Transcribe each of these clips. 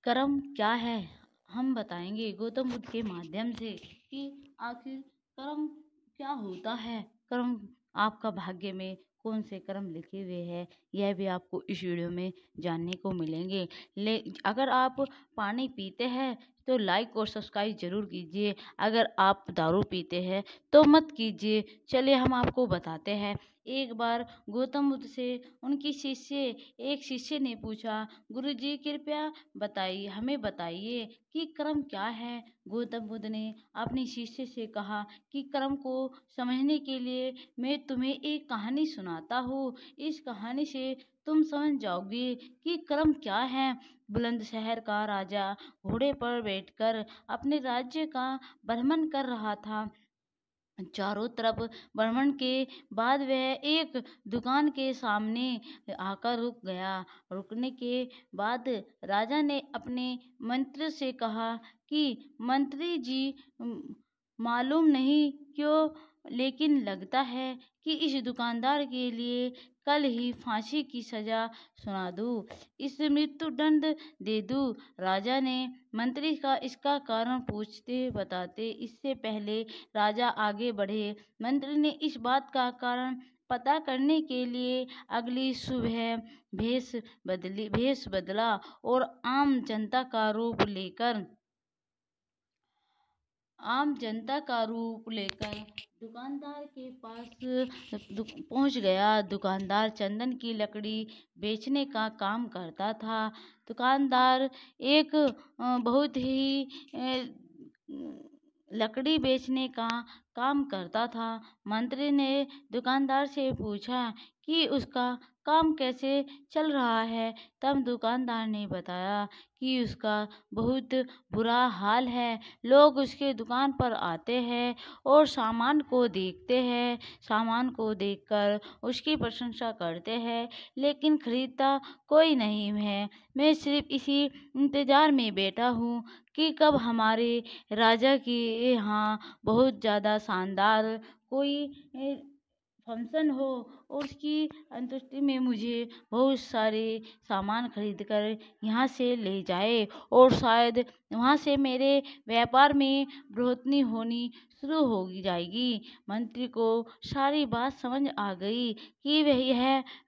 कर्म क्या है? हम बताएंगे गौतम बुद्ध के माध्यम से कि आखिर कर्म क्या होता है। कर्म आपका भाग्य में कौन से कर्म लिखे हुए हैं, यह भी आपको इस वीडियो में जानने को मिलेंगे। अगर आप पानी पीते हैं तो लाइक और सब्सक्राइब जरूर कीजिए। अगर आप दारू पीते हैं तो मत कीजिए। चलिए हम आपको बताते हैं। एक बार गौतम बुद्ध से एक शिष्य ने पूछा, गुरुजी कृपया बताइए, हमें बताइए कि कर्म क्या है। गौतम बुद्ध ने अपने शिष्य से कहा कि कर्म को समझने के लिए मैं तुम्हें एक कहानी सुनाता हूँ। इस कहानी से तुम समझ जाओगे कि कर्म क्या है। बुलंदशहर का राजा घोड़े पर बैठकर अपने राज्य का भ्रमण कर रहा था। चारों तरफ भ्रमण के बाद वह एक दुकान के सामने आकर रुक गया। रुकने के बाद राजा ने अपने मंत्री से कहा कि मंत्री जी, मालूम नहीं क्यों लेकिन लगता है कि इस दुकानदार के लिए कल ही फांसी की सजा सुना दूं, इस मृत्यु दंड दे दूं। राजा ने मंत्री का इसका कारण पूछते बताते इससे पहले राजा आगे बढ़े। मंत्री ने इस बात का कारण पता करने के लिए अगली सुबह भेष बदला और आम जनता का रूप लेकर दुकानदार के पास पहुंच गया। दुकानदार चंदन की लकड़ी बेचने का काम करता था। दुकानदार एक बहुत ही लकड़ी बेचने का काम करता था। मंत्री ने दुकानदार से पूछा कि उसका काम कैसे चल रहा है। तब दुकानदार ने बताया कि उसका बहुत बुरा हाल है। लोग उसके दुकान पर आते हैं और सामान को देखते हैं। सामान को देखकर उसकी प्रशंसा करते हैं, लेकिन खरीदता कोई नहीं है। मैं सिर्फ इसी इंतजार में बैठा हूँ कि कब हमारे राजा के यहाँ बहुत ज़्यादा शानदार कोई फंक्शन हो और उसकी अंतुष्टि में मुझे बहुत सारे सामान खरीद कर यहाँ से ले जाए और शायद वहाँ से मेरे व्यापार में बढ़ोतनी होनी शुरू हो जाएगी। मंत्री को सारी बात समझ आ गई कि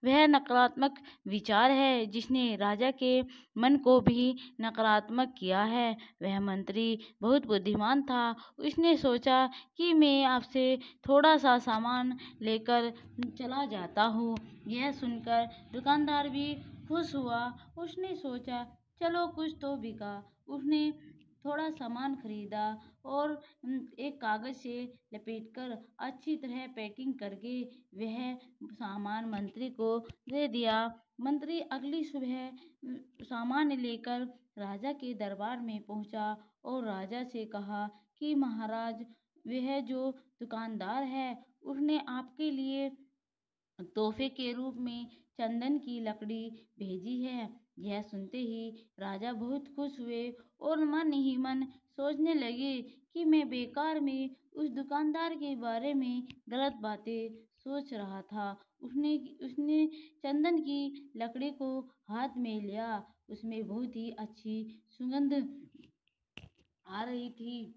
वह नकारात्मक विचार है जिसने राजा के मन को भी नकारात्मक किया है। वह मंत्री बहुत बुद्धिमान था। उसने सोचा कि मैं आपसे थोड़ा सा सामान लेकर चला जाता हूँ। यह सुनकर दुकानदार भी खुश हुआ। उसने सोचा चलो कुछ तो बिका। उसने थोड़ा सामान खरीदा और एक कागज से लपेटकर अच्छी तरह पैकिंग करके वह सामान मंत्री को दे दिया। मंत्री अगली सुबह सामान लेकर राजा के दरबार में पहुंचा और राजा से कहा कि महाराज, वह जो दुकानदार है उसने आपके लिए तोहफे के रूप में चंदन की लकड़ी भेजी है। यह सुनते ही राजा बहुत खुश हुए और मन ही मन सोचने लगे कि मैं बेकार में उस दुकानदार के बारे में गलत बातें सोच रहा था। उसने उसने चंदन की लकड़ी को हाथ में लिया। उसमें बहुत ही अच्छी सुगंध आ रही थी।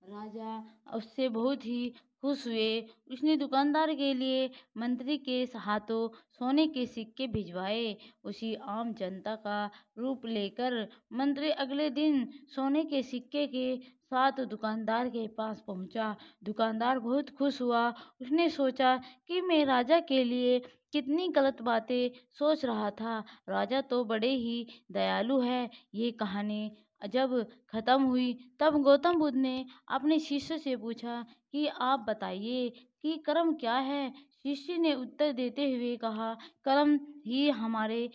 राजा उससे बहुत ही खुश हुए। उसने दुकानदार के लिए मंत्री के हाथों सोने के सिक्के भिजवाए। उसी आम जनता का रूप लेकर मंत्री अगले दिन सोने के सिक्के के साथ दुकानदार के पास पहुंचा। दुकानदार बहुत खुश हुआ। उसने सोचा कि मैं राजा के लिए कितनी गलत बातें सोच रहा था। राजा तो बड़े ही दयालु है। ये कहानी जब खत्म हुई तब गौतम बुद्ध ने अपने शिष्य से पूछा कि आप बताइए कि कर्म क्या है। शिष्य ने उत्तर देते हुए कहा, कर्म ही हमारे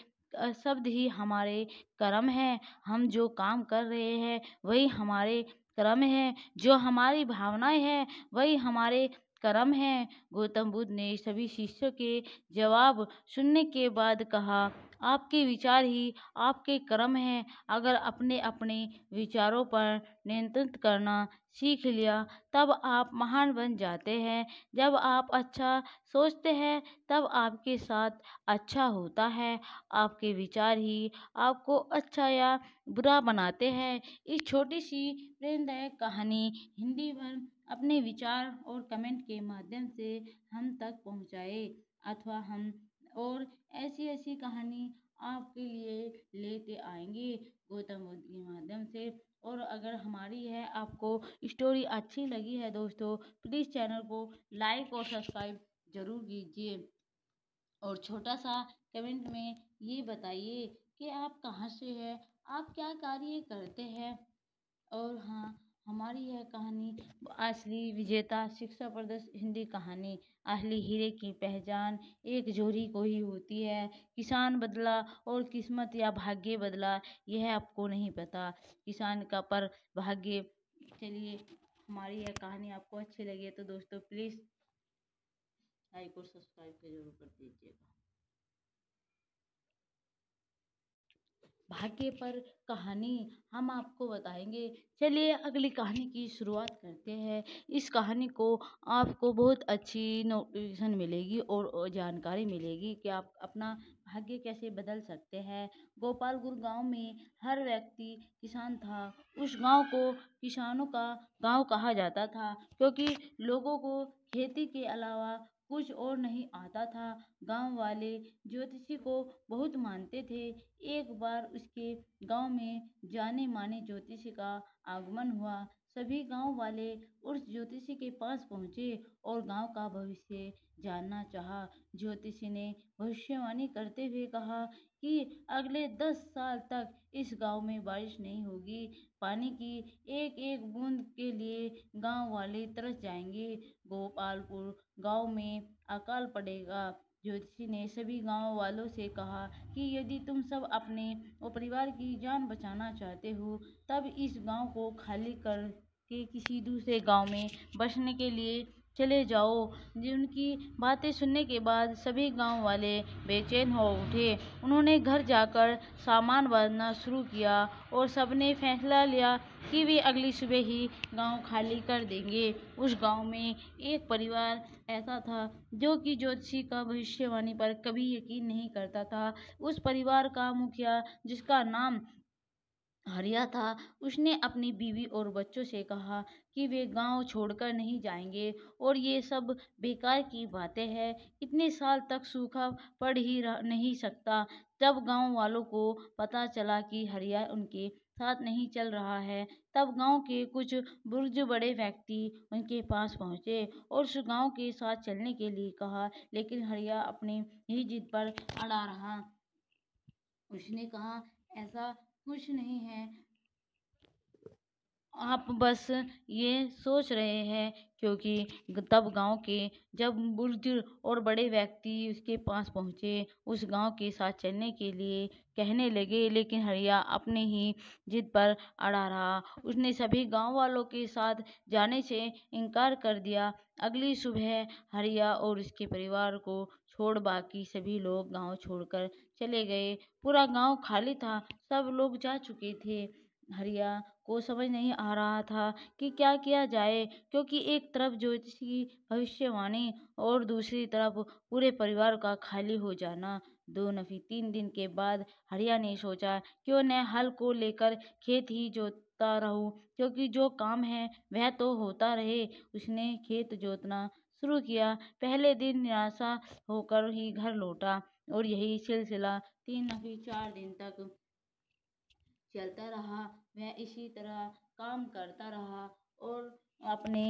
शब्द ही हमारे कर्म है। हम जो काम कर रहे हैं वही हमारे कर्म है। जो हमारी भावनाएं हैं वही हमारे कर्म है। गौतम बुद्ध ने सभी शिष्यों के जवाब सुनने के बाद कहा, आपके विचार ही आपके कर्म हैं। अगर अपने अपने विचारों पर नियंत्रण करना सीख लिया तब आप महान बन जाते हैं। जब आप अच्छा सोचते हैं तब आपके साथ अच्छा होता है। आपके विचार ही आपको अच्छा या बुरा बनाते हैं। इस छोटी सी प्रेरणादायक कहानी हिंदी में अपने विचार और कमेंट के माध्यम से हम तक पहुंचाए, अथवा हम और ऐसी ऐसी कहानी आपके लिए लेते आएंगे गौतम बुद्ध के माध्यम से। और अगर हमारी है आपको स्टोरी अच्छी लगी है दोस्तों, प्लीज़ चैनल को लाइक और सब्सक्राइब जरूर कीजिए। और छोटा सा कमेंट में ये बताइए कि आप कहाँ से हैं, आप क्या कार्य करते हैं। और हाँ, हमारी यह कहानी असली विजेता शिक्षाप्रद हिंदी कहानी असली हीरे की पहचान एक जोड़ी को ही होती है। किसान बदला और किस्मत या भाग्य बदला यह आपको नहीं पता, किसान का पर भाग्य। चलिए, हमारी यह कहानी आपको अच्छी लगी है तो दोस्तों प्लीज़ लाइक और सब्सक्राइब जरूर कर दीजिएगा। भाग्य पर कहानी हम आपको बताएंगे। चलिए अगली कहानी की शुरुआत करते हैं। इस कहानी को आपको बहुत अच्छी नोटिफिकेशन मिलेगी और जानकारी मिलेगी कि आप अपना भाग्य कैसे बदल सकते हैं। गोपालपुर गांव में हर व्यक्ति किसान था। उस गांव को किसानों का गांव कहा जाता था क्योंकि लोगों को खेती के अलावा कुछ और नहीं आता था। गांव वाले ज्योतिषी को बहुत मानते थे। एक बार उसके गांव में जाने माने ज्योतिषी का आगमन हुआ। सभी गांव वाले उस ज्योतिषी के पास पहुंचे और गांव का भविष्य जानना चाहा। ज्योतिषी ने भविष्यवाणी करते हुए कहा कि अगले 10 साल तक इस गांव में बारिश नहीं होगी। पानी की एक एक बूंद के लिए गांव वाले तरस जाएंगे। गोपालपुर गांव में अकाल पड़ेगा। ज्योतिषी ने सभी गांव वालों से कहा कि यदि तुम सब अपने और परिवार की जान बचाना चाहते हो तब इस गांव को खाली करके किसी दूसरे गांव में बसने के लिए चले जाओ। जिनकी बातें सुनने के बाद सभी गांव वाले बेचैन हो उठे। उन्होंने घर जाकर सामान बांधना शुरू किया और सबने फैसला लिया कि वे अगली सुबह ही गांव खाली कर देंगे। उस गांव में एक परिवार ऐसा था जो कि ज्योतिषी का भविष्यवाणी पर कभी यकीन नहीं करता था। उस परिवार का मुखिया, जिसका नाम हरिया था, उसने अपनी बीवी और बच्चों से कहा कि वे गांव छोड़कर नहीं जाएंगे और ये सब बेकार की बातें हैं। इतने साल तक सूखा पड़ ही नहीं सकता। जब गांव वालों को पता चला कि हरिया उनके साथ नहीं चल रहा है तब गांव के कुछ बुर्ज बड़े व्यक्ति उनके पास पहुंचे और उस गांव के साथ चलने के लिए कहा, लेकिन हरिया अपनी ही जिद पर अड़ा रहा। उसने कहा, ऐसा कुछ नहीं है, आप बस ये सोच रहे हैं। क्योंकि तब गांव के जब बुजुर्ग और बड़े व्यक्ति उसके पास पहुंचे उस गांव के साथ चलने के लिए कहने लगे, लेकिन हरिया अपने ही जिद पर अड़ा रहा। उसने सभी गांव वालों के साथ जाने से इनकार कर दिया। अगली सुबह हरिया और उसके परिवार को छोड़ बाकी सभी लोग गांव छोड़कर चले गए। पूरा गांव खाली था, सब लोग जा चुके थे। हरिया को समझ नहीं आ रहा था कि क्या किया जाए, क्योंकि एक तरफ ज्योतिष की भविष्यवाणी और दूसरी तरफ पूरे परिवार का खाली हो जाना। 3 दिन के बाद हरिया ने सोचा क्यों न हल को लेकर खेत ही जोतता रहूं, क्योंकि जो काम है वह तो होता रहे। उसने खेत जोतना शुरू किया। पहले दिन निराशा होकर ही घर लौटा और यही सिलसिला 4 दिन तक चलता रहा। वह इसी तरह काम करता रहा और अपने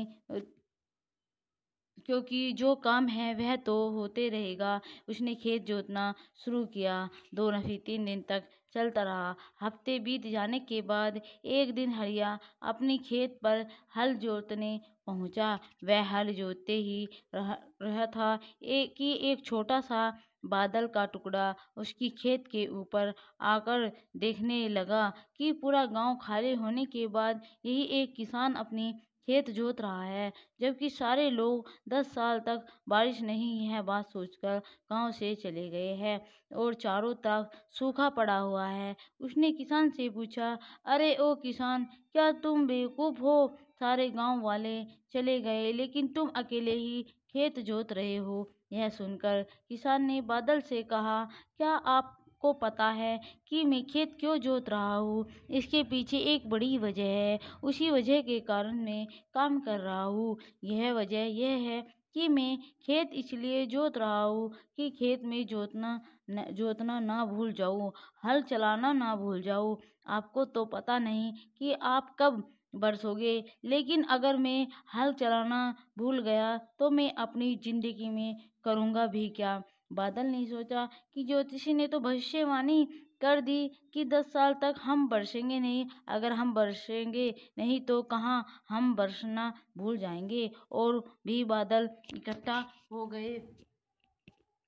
क्योंकि जो काम है वह तो होते रहेगा। उसने खेत जोतना शुरू किया। 3 दिन तक चलता रहा। हफ्ते बीत जाने के बाद एक दिन हरिया अपनी खेत पर हल जोतने पहुंचा। वह हल जोतते ही रहा था कि एक छोटा सा बादल का टुकड़ा उसकी खेत के ऊपर आकर देखने लगा कि पूरा गांव खाली होने के बाद यही एक किसान अपनी खेत जोत रहा है, जबकि सारे लोग 10 साल तक बारिश नहीं है बात सोचकर गांव से चले गए हैं और चारों तरफ सूखा पड़ा हुआ है। उसने किसान से पूछा, अरे ओ किसान, क्या तुम बेवकूफ हो? सारे गांव वाले चले गए लेकिन तुम अकेले ही खेत जोत रहे हो। यह सुनकर किसान ने बादल से कहा, क्या आपको पता है कि मैं खेत क्यों जोत रहा हूँ? इसके पीछे एक बड़ी वजह है। उसी वजह के कारण मैं काम कर रहा हूँ। यह वजह यह है कि मैं खेत इसलिए जोत रहा हूँ कि खेत में जोतना ना भूल जाऊँ, हल चलाना ना भूल जाऊँ। आपको तो पता नहीं कि आप कब बरसोगे, लेकिन अगर मैं हल चलाना भूल गया तो मैं अपनी जिंदगी में करूँगा भी क्या? बादल ने सोचा कि ज्योतिषी ने तो भविष्यवाणी कर दी कि 10 साल तक हम बरसेंगे नहीं। अगर हम बरसेंगे नहीं तो कहाँ हम बरसना भूल जाएंगे। और भी बादल इकट्ठा हो गए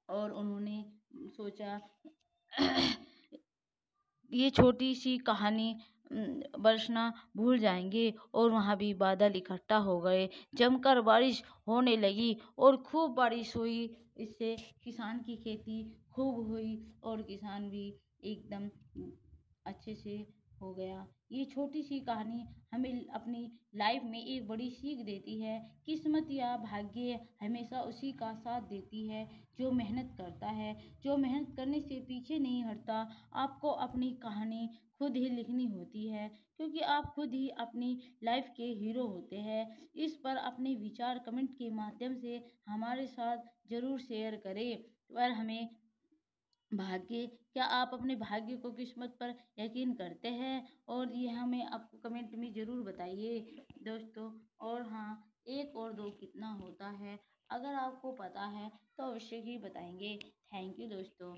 और उन्होंने सोचा ये छोटी सी कहानी बरसना भूल जाएंगे। और वहाँ भी बादल इकट्ठा हो गए, जमकर बारिश होने लगी और खूब बारिश हुई। इससे किसान की खेती खूब हुई और किसान भी एकदम अच्छे से हो गया। ये छोटी सी कहानी हमें अपनी लाइफ में एक बड़ी सीख देती है। किस्मत या भाग्य हमेशा उसी का साथ देती है जो मेहनत करता है, जो मेहनत करने से पीछे नहीं हटता। आपको अपनी कहानी खुद ही लिखनी होती है, क्योंकि आप खुद ही अपनी लाइफ के हीरो होते हैं। इस पर अपने विचार कमेंट के माध्यम से हमारे साथ ज़रूर शेयर करें। और हमें भाग्य क्या आप अपने भाग्य को किस्मत पर यकीन करते हैं? और ये हमें आपको कमेंट में ज़रूर बताइए दोस्तों। और हाँ, 1 और 2 कितना होता है? अगर आपको पता है तो अवश्य ही बताएंगे। थैंक यू दोस्तों।